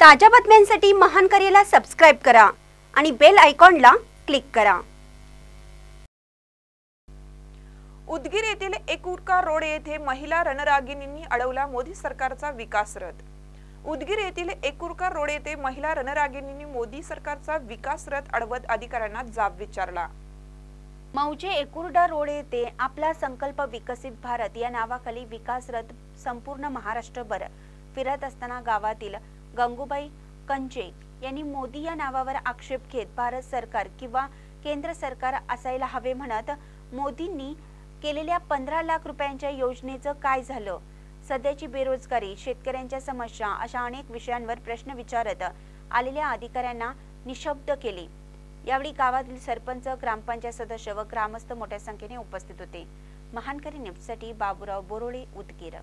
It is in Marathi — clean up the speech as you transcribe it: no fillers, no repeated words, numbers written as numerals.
ताज्या बातम्यांसाठी महानकरेला सबस्क्राइब करा आणि बेल आयकॉनला क्लिक करा। उदगीर येथील एकुरका रोड येथे महिला रणरागिणींनी अडवला मोदी सरकारचा विकास रथ। उदगीर येथील एकुरका रोड येथे महिला रणरागिणींनी मोदी सरकारचा विकास रथ अडवत अधिकाऱ्यांना जाब विचारला। मौजे एकुर्डा रोड येथे आपला संकल्प विकसित भारत या नावाखाली विकास रथ संपूर्ण महाराष्ट्रभर फिरत असताना गावातील गंगूबाई कंचे यांनी मोदी या नावावर आक्षेप घेत भारत सरकार किंवा केंद्र सरकार असायला हवे म्हणत मोदींनी केलेल्या 15 लाख रुपयांच्या योजनेचं काय झालं, सध्याची बेरोजगारी, शेतकऱ्यांच्या समस्या अशा अनेक विषयांवर प्रश्न विचारत आलेल्या अधिकाऱ्यांना निशब्द केले। यावेळी गावातील सरपंच, ग्रामपंचायत सदस्य व ग्रामस्थ मोठ्या संख्येने उपस्थित होते। महानकरी न्यूजसाठी बाबूराव बोरोळे, उदगीर।